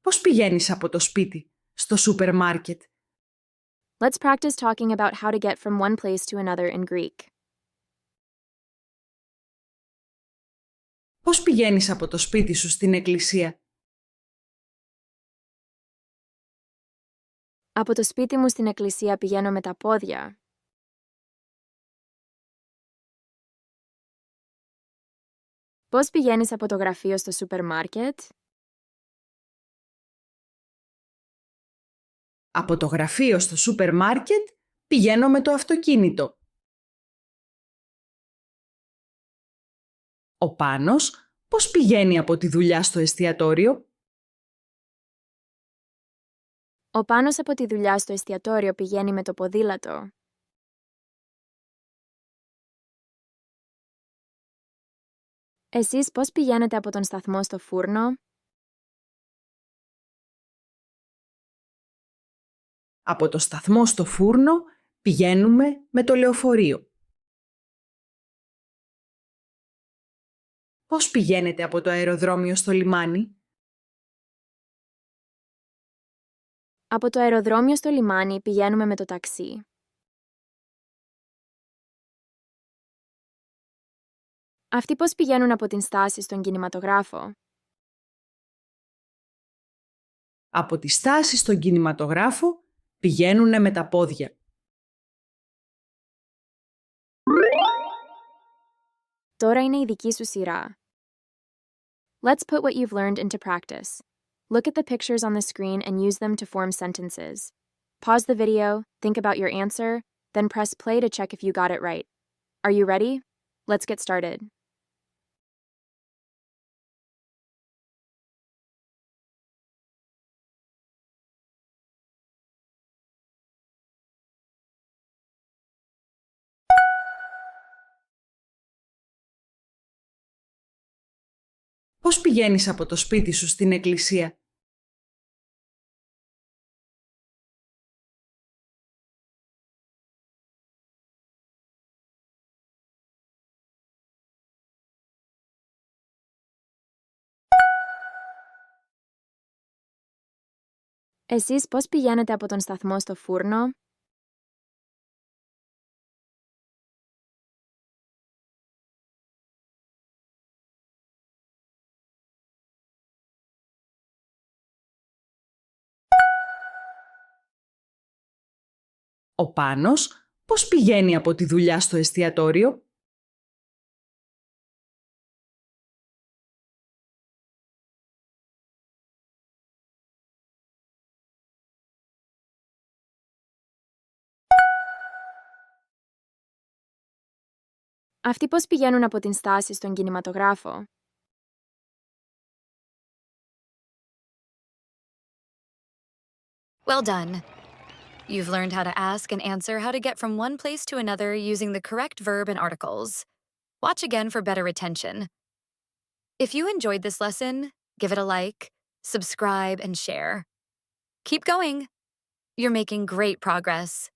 Πώς πηγαίνεις από το σπίτι στο σούπερ μάρκετ? Let's practice talking about how to get from one place to another in Greek. Πώς πηγαίνεις από το σπίτι σου στην εκκλησία? Από το σπίτι μου στην εκκλησία πηγαίνω με τα πόδια. Πώς πηγαίνεις από το γραφείο στο σούπερ μάρκετ? Από το γραφείο στο σούπερ μάρκετ πηγαίνω με το αυτοκίνητο. Ο Πάνος πώς πηγαίνει από τη δουλειά στο εστιατόριο? Ο Πάνος από τη δουλειά στο εστιατόριο πηγαίνει με το ποδήλατο. Εσείς πώς πηγαίνετε από τον σταθμό στο φούρνο? Από το σταθμό στο φούρνο πηγαίνουμε με το λεωφορείο. Πώς πηγαίνετε από το αεροδρόμιο στο λιμάνι? Από το αεροδρόμιο στο λιμάνι πηγαίνουμε με το ταξί. Αυτοί πώς πηγαίνουν από την στάση στον κινηματογράφο? Από τη στάση στον κινηματογράφο πηγαίνουνε με τα πόδια. Τώρα είναι η δική σου σειρά. Let's put what you've learned into practice. Look at the pictures on the screen and use them to form sentences. Pause the video, think about your answer, then press play to check if you got it right. Are you ready? Let's get started. Πώς πηγαίνεις από το σπίτι σου στην εκκλησία? Εσείς πώς πηγαίνετε από τον σταθμό στο φούρνο? Ο Πάνος πώς πηγαίνει από τη δουλειά στο εστιατόριο? Αυτοί πώς πηγαίνουν από την στάση στον κινηματογράφο? Well done. You've learned how to ask and answer how to get from one place to another using the correct verb and articles. Watch again for better retention. If you enjoyed this lesson, give it a like, subscribe, and share. Keep going. You're making great progress.